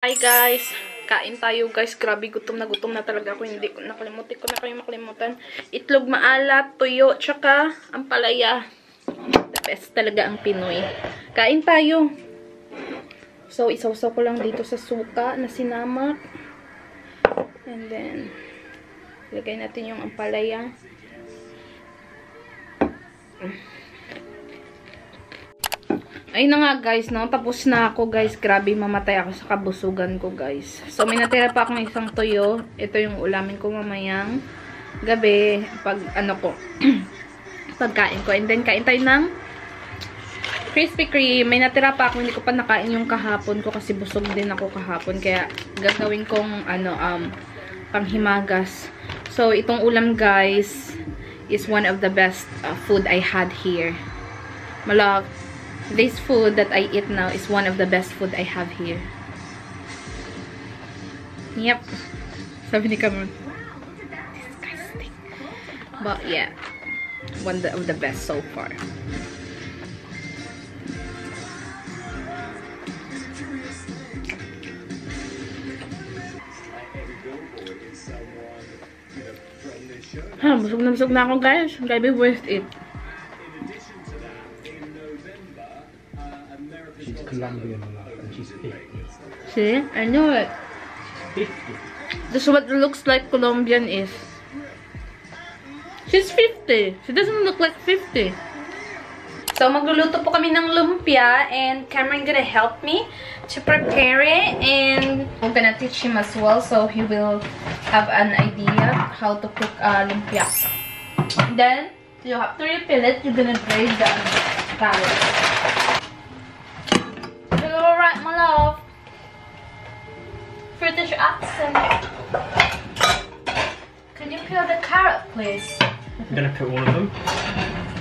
Hi guys, kain tayo guys. Grabe, gutom na talaga ako. Hindi ko nakalimutan ko na kayo makalimutan. Itlog maalat, tuyo, tsaka ang palaya. The best talaga ang Pinoy. Kain tayo. So, isawsaw ko lang dito sa suka na sinamak. And then, lagay natin yung ampalaya. Ayun na nga guys, no? Tapos na ako guys. Grabe, mamatay ako sa kabusugan ko guys. So, may natira pa akong isang tuyo. Ito yung ulamin ko mamayang gabi. Pag, ano ko, pagkain ko. And then, kain tayo ng Krispy Kreme. May natira pa ako. Hindi ko pa nakain yung kahapon ko kasi busog din ako kahapon. Kaya, gagawin kong, panghimagas. So, itong ulam guys is one of the best food I had here. Malak. This food that I eat now is one of the best food I have here. Yep. Sabi ni Cameron, wow, disgusting. But yeah, one of the best so far. Busog na ako guys. Grabe, worth it. She's Colombian and she's 50. See? I knew it. 50? This is what it looks like Colombian is. She's 50. She doesn't look like 50. So, magluluto po kami ng lumpia and Cameron gonna help me to prepare it and I'm gonna teach him as well so he will have an idea how to cook lumpia. Then, you have to refill it. You're gonna grate the carrot. Alright, my love. British accent. Can you peel the carrot, please? I'm gonna put all of them.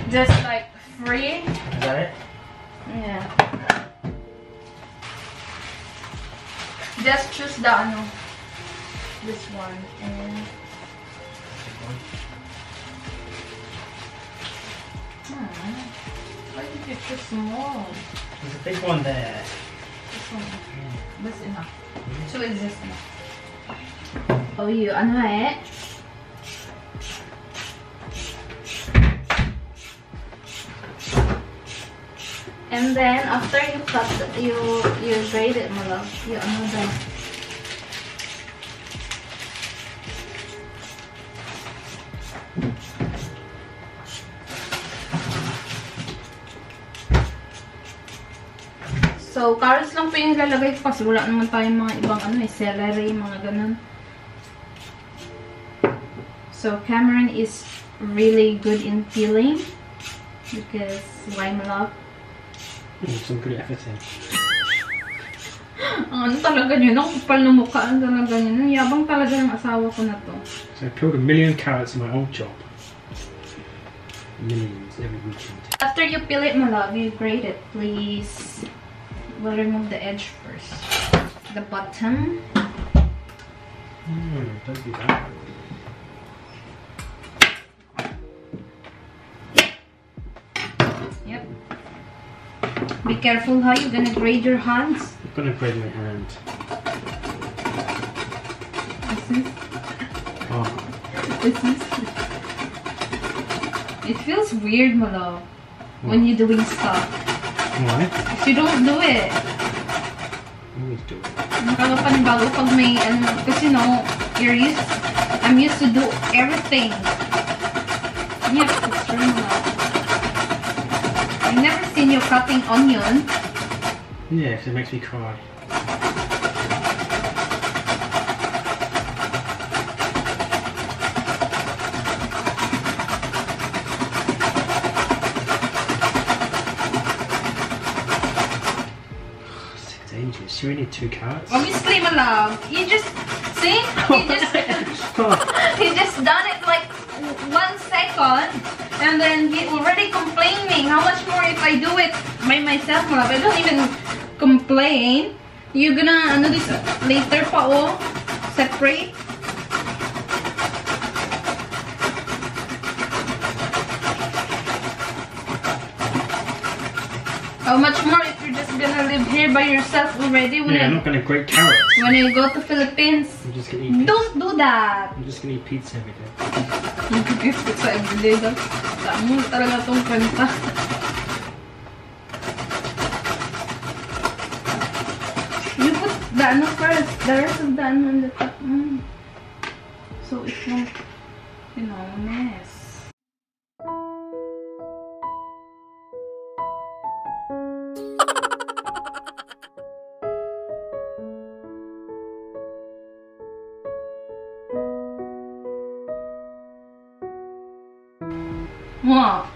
Just like 3. Is that it? Yeah. Just choose the this one and. Why did you choose small? There's a big one there. This one. That's enough. 2 is just enough. Oh, you and then after you cut you grate it, my love. You So, carrots lang po yung ilalagay ko kasi wala naman tayong mga ibang celery, mga ganun. So, Cameron is really good in peeling because why, my love? Some good effort in. Ano talaga yun? Ang kupal na mukha. Ano talaga yun? Yabang talaga ng asawa ko na to. So, I peeled 1,000,000 carrots in my old job. Millions every weekend. After you peel it, my love, you grate it, please. We'll remove the edge first. The bottom. Don't do that. Yep. Be careful how you're gonna grate your hands. I'm gonna grate my hand. Oh. It feels weird, my love, when you're doing stuff. Why? If you don't do it. Always do it. Nakakapanibago pag may, kasi I'm used to do everything. Yes, it's true, my love. I've never seen you cutting onion. Yes, it makes me cry. Dangerous. You only need 2 carrots. Obviously, my love. You just see. He just done it like 1 second, and then he already complaining. How much more if I do it by myself, my love? I don't even complain. You're gonna this later pa separate. How much more if you're just gonna live here by yourself already. Yeah, I'm not gonna grate carrots. When you go to Philippines, I'm just gonna eat pizza. don't do that. I'm just gonna eat pizza every day. Pizza everyday daw. Saan talaga tong kwenta? You put the ano first. The rest of the ano on the top. So it won't, you know, mess. What?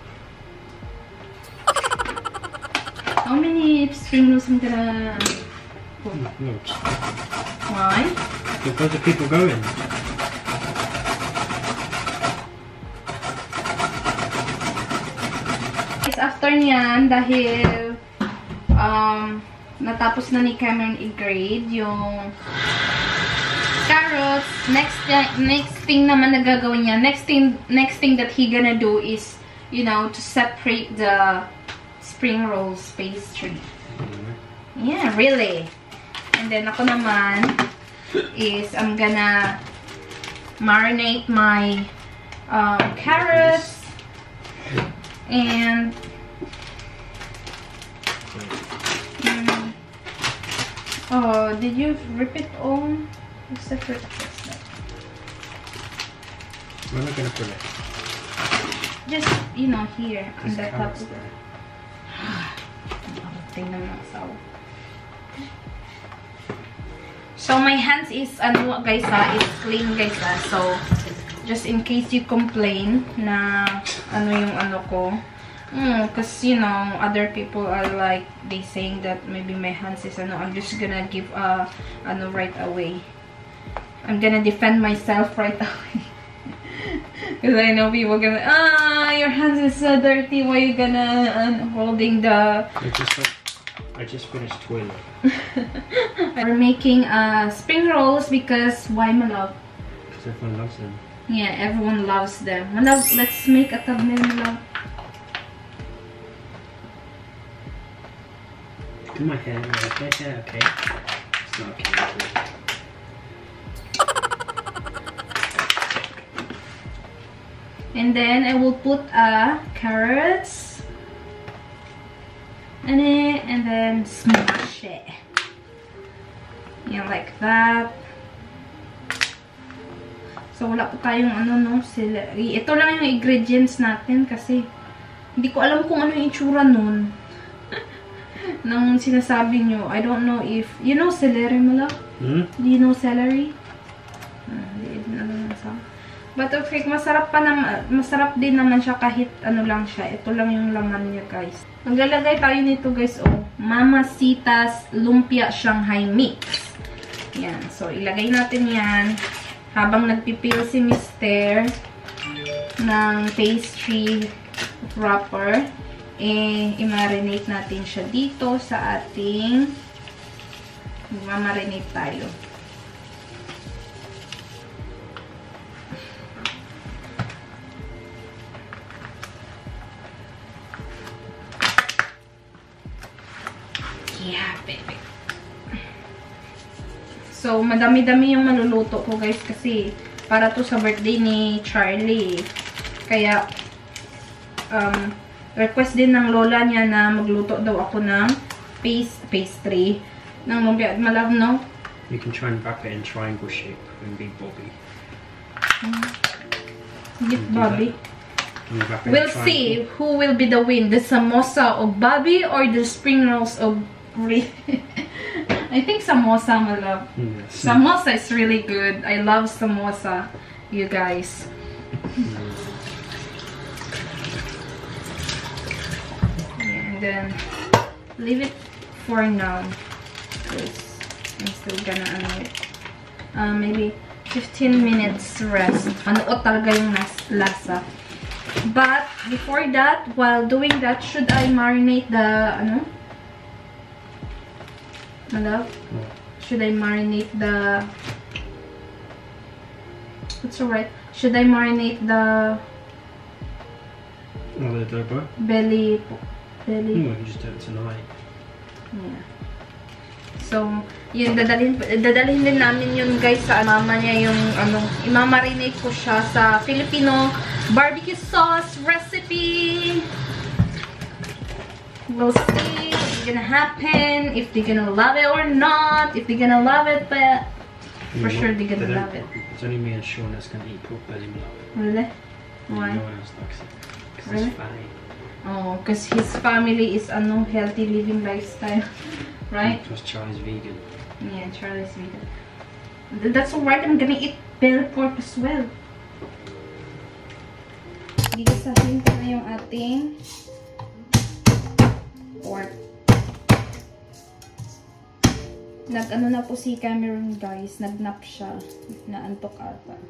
How many spring rolls am I gonna put? Loads. Why? Because the people going. Guys, after niyan, dahil natapos na ni Cameron i-grade yung carrots, next thing naman na gagawin niya, next thing that he gonna do is, you know, to separate the spring rolls pastry. Yeah, really. And then ako naman is I'm gonna marinate my carrots and oh, did you rip it all? Separate this. Where am I gonna put it? Just, you know, here on Just the top. carrots there. Tingnan mo sa. So my hands is ano guys is clean guys So just in case you complain na ano yung ano ko. Because you know other people are like they saying that maybe my hands is ano, I'm just gonna give ano right away. I'm gonna defend myself right away. Because I know people gonna your hands is so dirty, why you gonna holding the I just finished toilet. We're making spring rolls because why, my love? Because everyone loves them. Yeah, everyone loves them. My love, let's make a thumbnail, my love. Do my hair, okay? It's not okay. And then I will put carrots in it and then smash it. Yeah, like that. So wala po tayong ano no, celery. Ito lang yung ingredients natin kasi hindi ko alam kung ano yung itsura nun. Nang sinasabi nyo, I don't know if you know celery mo lang? Do you know celery? Hindi din alam sa. But okay, masarap din naman siya kahit ano lang siya. Ito lang yung laman niya, guys. Maglalagay tayo nito, guys, oh. Mamacita's Lumpia Shanghai Mix. Yan. So, ilagay natin yan habang nagpipil si Mr. ng pastry wrapper. I-marinate natin siya dito sa ating marinate tayo. Yeah, baby. So, madami-dami yung maluluto ko, guys, kasi para to sa birthday ni Charlie. Kaya, request din ng lola niya na magluto daw ako ng pastry ng lumpia. Malab, no? You can try and wrap it in triangle shape and be Bobby. Get Bobby. We'll see who will be the win. The samosa of Bobby or the spring rolls of I think samosa, my love. Yes. Samosa is really good. I love samosa, you guys. Yeah, and then leave it for now. Because I'm still gonna maybe 15 minutes rest. Manuot talaga yung lasa. But before that, while doing that, should I marinate the Love? Should I marinate the what's the right? Should I marinate the adobo? belly? No, you can just do it tonight. Yeah. So, yun, dadalhin din namin yun guys sa mama niya yung imamarinate ko siya sa Filipino barbecue sauce recipe. We'll see what's gonna happen, if they're gonna love it or not, if they're gonna love it, but for sure they're gonna love it. It's only me and Sean that's gonna eat pork belly now. Really? Why? No one else likes it. Because Really? it's fatty. Oh, because his family is healthy living lifestyle, right? Because Charlie's vegan. Yeah, Charlie's vegan. That's alright. I'm gonna eat belly pork as well. Gigasahin ko na yung ating pork. Nag-ano na po si Cameron guys. Nag-nap siya. Naantok ata.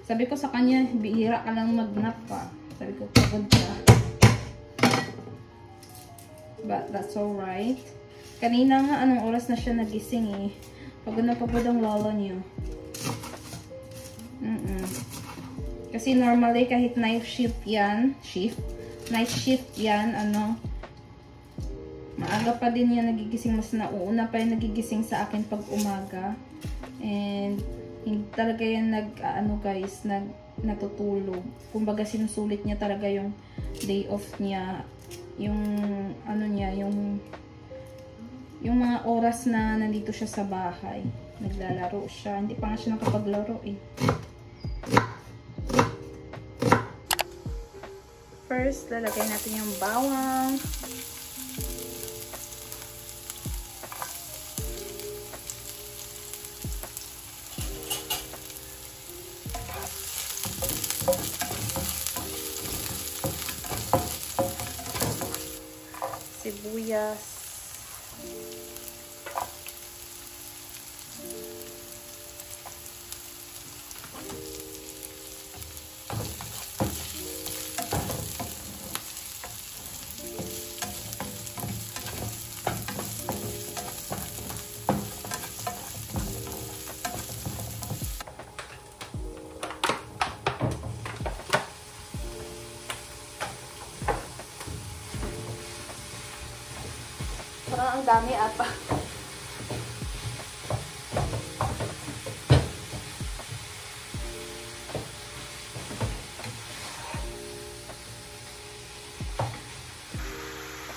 Sabi ko sa kanya, bihira ka lang mag-nap pa. Sabi ko, pagod ka. But that's alright. Kanina nga, anong oras na siya nagising eh. Pagod na pagod ang lolo niyo. Kasi normally, kahit night shift yan, maaga pa din yan nagigising. Mas nauuna pa yung nagigising sa akin pag umaga. And, hindi talaga yan natutulog. Kumbaga, sinusulit niya talaga yung day off niya. Yung mga oras na nandito siya sa bahay. Naglalaro siya. Hindi pa nga siya nakapaglaro eh. First, lalagay natin yung bawang. Sibuyas. Parang ang dami ata.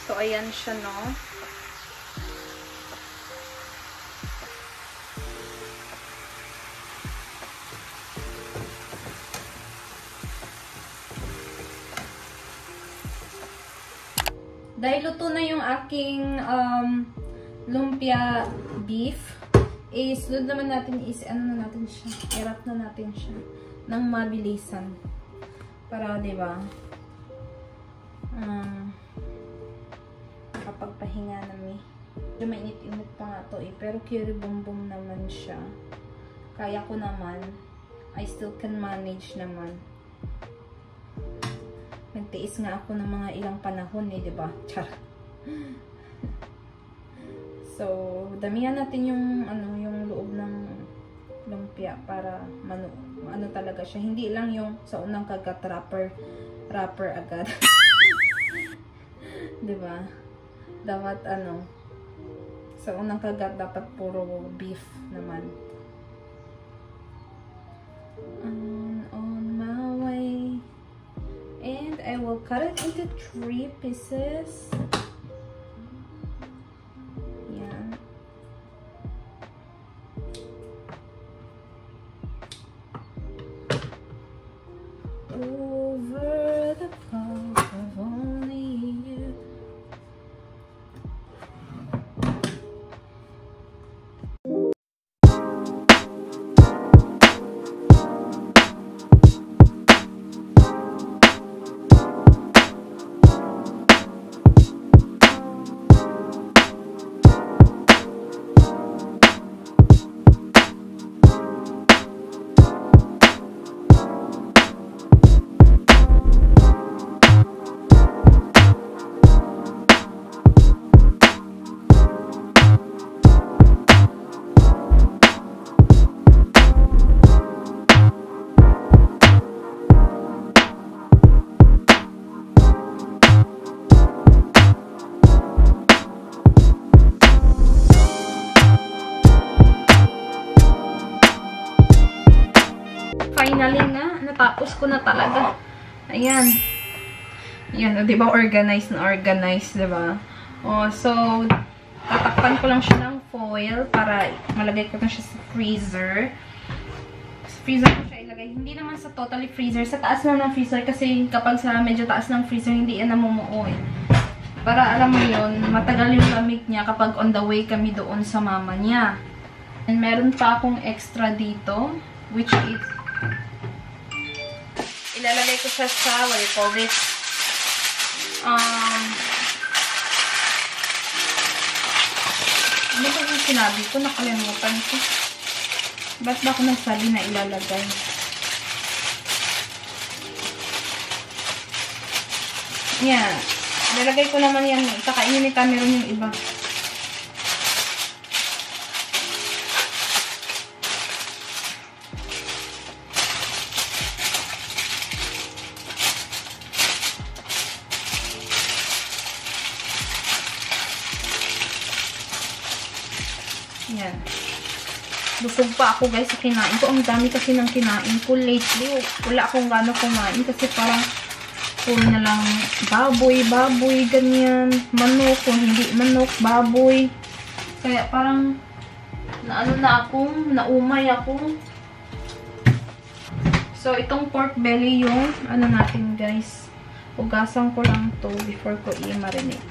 So, ayan siya, no? Dahil luto na yung aking lumpia beef, isunod naman natin i-wrap na natin siya ng mabilisan. Para, diba, kapagpahinga namin. Mainit-init pa nga to eh, pero curry boom boom naman siya. Kaya ko naman. I still can manage naman. Nagtiis nga ako ng mga ilang panahon eh, diba? Char. So, damihan natin yung yung loob ng lumpia para ano talaga siya. Hindi lang yung sa unang kagat wrapper agad. Diba? Dapat sa unang kagat dapat puro beef naman. On my way. And I will cut it into 3 pieces. Yan. Over the top of only you. finally nga, natapos ko na talaga. Ayan. Ayan, o, diba? Organized na organized, diba? O, so, tatakpan ko lang siya ng foil para malagay ko na siya sa freezer. Sa freezer ko siya ilagay. Hindi naman sa totally freezer. Sa taas lang ng freezer kasi kapag sa medyo taas ng freezer, hindi yan namumuo eh. Para alam mo yun, matagal yung lamig niya kapag on the way kami doon sa mama niya. And meron pa akong extra dito, which is, ilalagay ko siya sa, what do you call this? Ano ba yung sinabi ko? Nakalimutan ko. Ba't ba ako nagsabi na ilalagay? Yan. Nilagay ko naman yan. Kakainin ni Cameron yung iba. Yan. Busog pa ako guys sa kinain ko. Ang dami kasi ng kinain ko lately. Wala akong gano'ng kumain kasi parang puro na lang baboy, ganyan. Manok, kung hindi manok, baboy. Kaya parang naumay ako. So, itong pork belly yung natin guys. Ugasan ko lang to before ko i-marinate.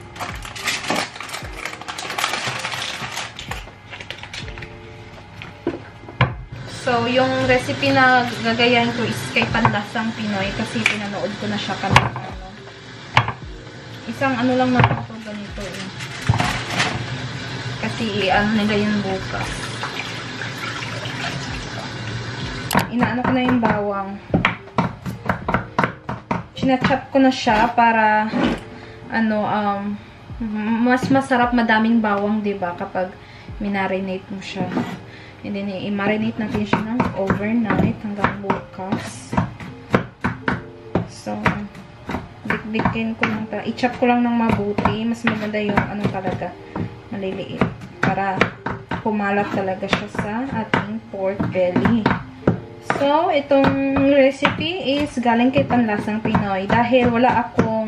So, yung recipe na gagayahin ko is kay Panlasang Pinoy kasi pinanood ko na siya kanina. Isang lang na ito ganito eh. Kasi nila yun bukas. Inaano ko na yung bawang. Chinachop ko na siya para mas masarap madaming bawang, 'di ba, kapag minarinate mo siya. And then, i-marinate natin siya ng overnight hanggang bukas. So, dikdikin ko lang. I-chop ko lang ng mabuti. Mas maganda yung talaga, maliliit. Para pumalat talaga siya sa ating pork belly. So, itong recipe is galing kay Panlasang Pinoy. Dahil wala akong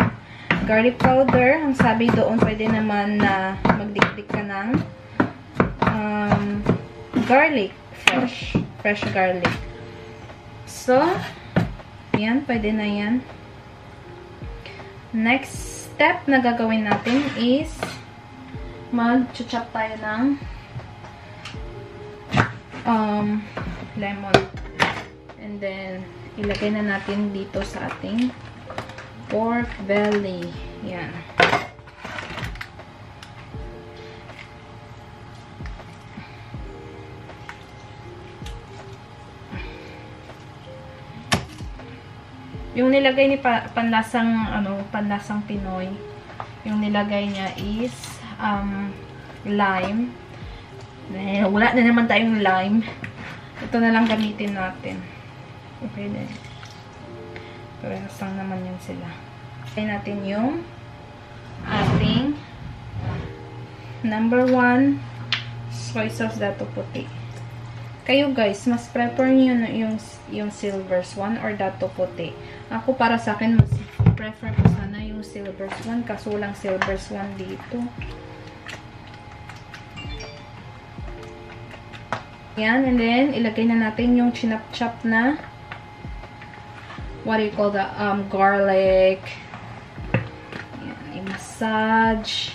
garlic powder, ang sabi doon, pwede naman na magdikdik ka ng garlic. Fresh garlic. So, yan. Pwede na yan. Next step na gagawin natin is mag-chop tayo ng lemon. And then, ilagay na natin dito sa ating pork belly. Yan. Yung nilagay ni Panlasang Pinoy, yung nilagay niya is lime. Wala na naman tayong lime. Ito na lang gamitin natin. Okay na. Parehas lang naman yan sila. Ilagay natin yung ating number 1 soy sauce dato puti. Kayo guys, mas prefer niyo yung silver swan or dato puti. Ako para sa akin, mas prefer ko sana yung silver swan. Kaso lang silver swan dito. Yan, and then ilagay na natin yung chinap-chop na what do you call that? Garlic. Yan, i-massage.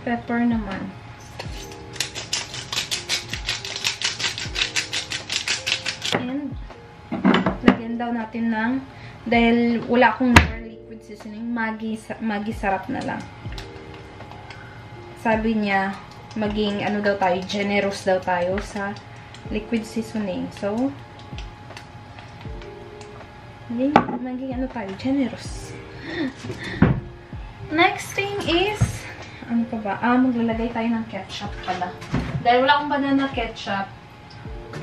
Pepper naman. And, lagyan daw natin ng, dahil wala akong liquid seasoning, Maggi sarap na lang. Sabi niya, maging daw tayo, generous daw tayo sa liquid seasoning. So, maging tayo, generous. Next thing is, ano pa ba? Maglalagay tayo ng ketchup pala. Dahil wala akong banana ketchup,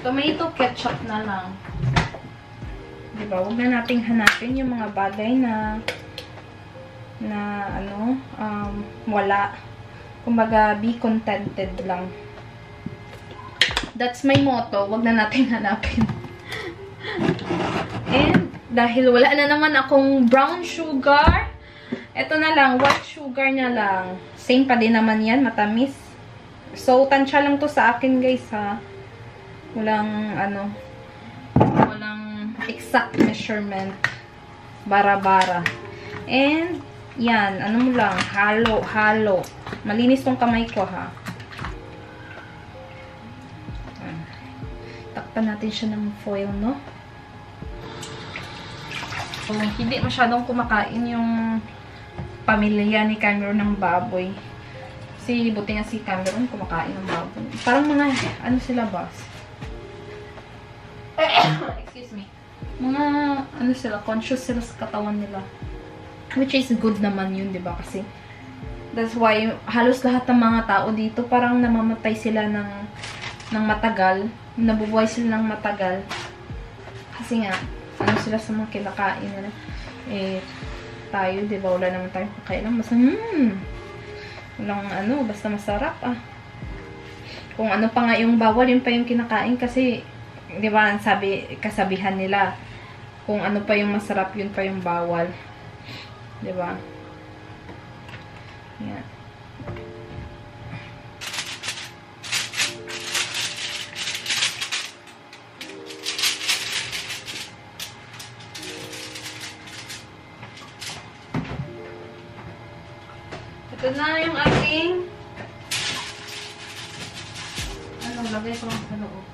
tomato ketchup na lang. Diba? Huwag na nating hanapin yung mga bagay na wala. Kumbaga, be contented lang. That's my motto. Wag na natin hanapin. And, dahil wala na naman akong brown sugar, ito na lang, white sugar na lang. Same pa din naman yan, matamis. So, tansya lang to sa akin, guys, ha. Walang, walang exact measurement. Bara-bara. And, yan, ano mo lang, halo. Malinis tong kamay ko, ha. Takpan natin siya ng foil, no? So, hindi masyadong kumakain yung pamilya ni Cameron ng baboy. Kasi, buti nga si Cameron kumakain ng baboy. Parang mga, ano sila, boss? Excuse me. Mga, ano sila, conscious sila sa katawan nila. Which is good naman yun, diba? Kasi, that's why, halos lahat ng mga tao dito, parang namamatay sila ng matagal. Nabubuhay sila ng matagal. Kasi nga, ano sila sa mga kinakain nila. Eh, tayo, diba? Wala naman tayong kakain. Basta, walang basta masarap, ah. Kung ano pa nga yung bawal, yun pa yung kinakain. Kasi, diba, kasabihan nila, kung ano pa yung masarap, yun pa yung bawal. Diba? Yan. Ito na yung ating lagay ko lang sa loob.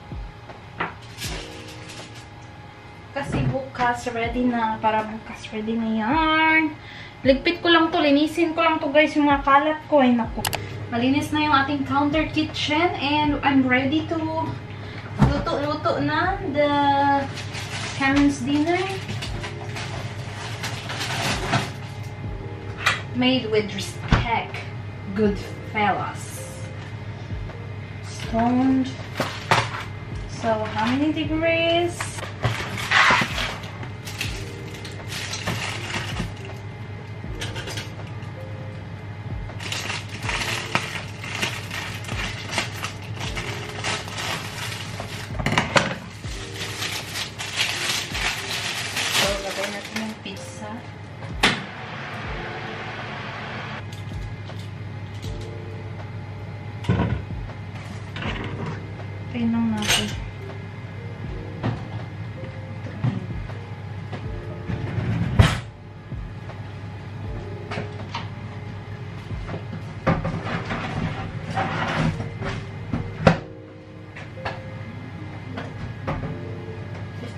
Kasi bukas ready na. Para bukas ready na yan. Ligpit ko lang to. Linisin ko lang to, guys. Yung mga kalat ko. Ay, naku. Malinis na yung ating counter kitchen. And I'm ready to luto-luto na the Cameron's dinner. Made with respect. Good fellas. Stoned. So, how many degrees? Pinang natin.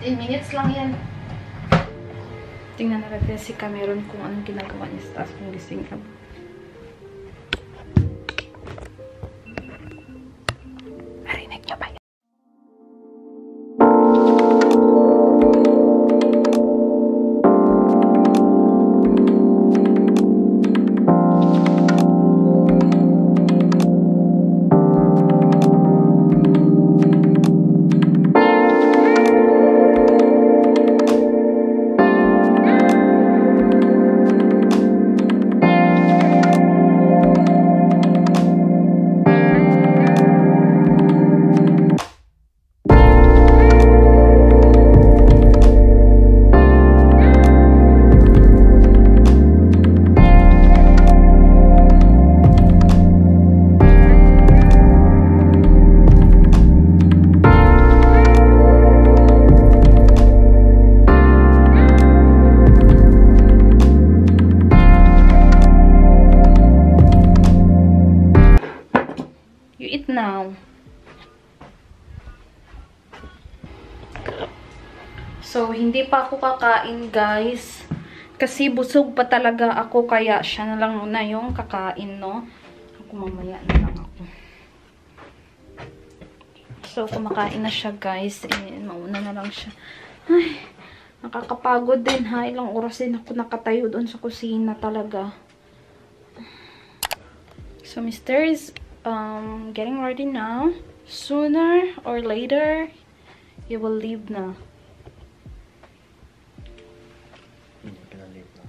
Minutes lang yan. Tingnan natin si Cameron kung anong ginagawa niya sa taas kung gising ka. Narinig niyo ba yan? Now. So, hindi pa ako kakain, guys. Kasi busog pa talaga ako, kaya siya na lang muna yung kakain, no? Ako mamaya na lang ako. So, kumakain na siya, guys. Mauna na lang siya. Ay, nakakapagod din, ha? Ilang oras din ako nakatayo doon sa kusina talaga. So, Mr. is getting ready now. Sooner or later, he will leave na. Hindi ka na leave na.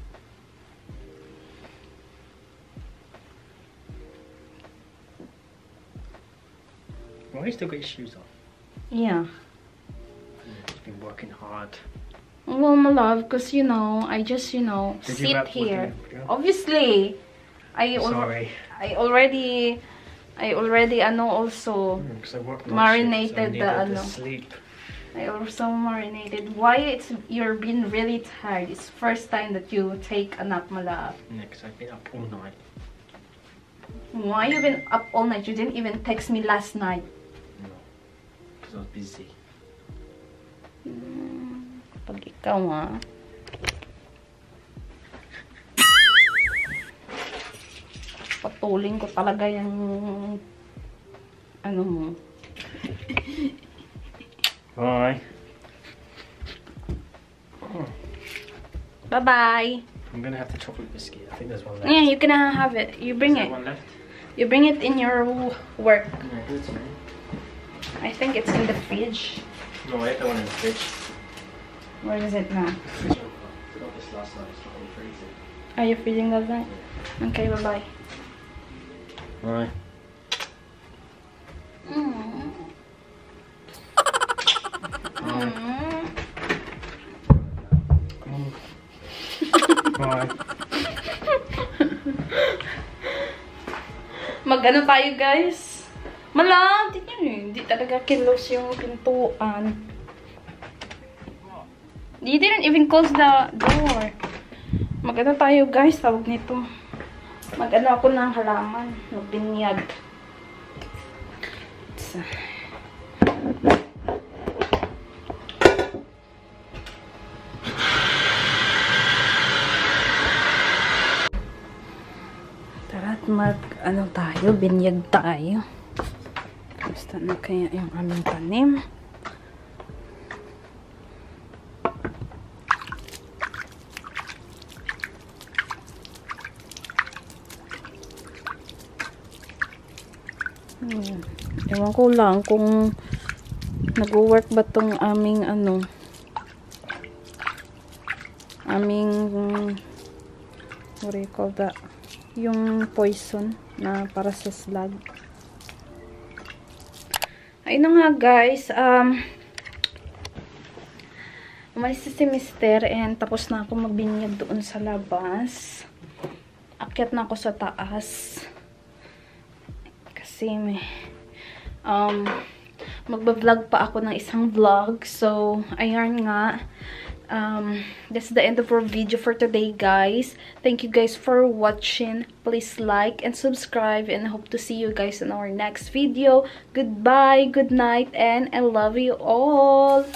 Why still got your shoes off? Yeah. You've been working hard. Well, my love, because, you know, I just, you know, Did you sit wrap here. what you- Obviously, Sorry. I already, ano, also, Because I worked marinated night shift, so I the, needed ano. to sleep. I also marinated. Why you're being really tired? It's first time that you take a nap, my love. Yeah, because I've been up all night. Why you been up all night? You didn't even text me last night. No. Because I was busy. Pag ikaw, ha? Patulin ko talaga yung ano mo. Bye. Bye-bye. I'm gonna have the chocolate biscuit. I think there's one left. Yeah, you can have it. You bring Is it. there one left? You bring it in your work. Yeah, good to me. I think it's in the fridge. No, I had the one in the fridge. Where is it now? Fridge. I forgot this last night. It's not in the freezer. Are you freezing that night? Okay, bye-bye. Bye. Bye. Mag-ano tayo, guys? Malang, hindi talaga kilos yung pintuan. You didn't even close the door. Mag-ano tayo, guys? Tawag nito. Mag-ano ako ng halaman. Magbinyag. Tara't mag-ano tayo, binyag tayo. Basta na kaya yung aming tanim. Ewan ko lang kung nag-work ba tong aming ano, aming what do you call that, yung poison na para sa slug. Ayun na nga, guys, umalis na si Mister and tapos na ako magbinyag doon sa labas. Akyat na ako sa taas kasi may magba-vlog pa ako ng isang vlog. So, ayan nga. That's the end of our video for today, guys. Thank you guys for watching. Please like and subscribe, and I hope to see you guys in our next video. Goodbye, good night, and I love you all.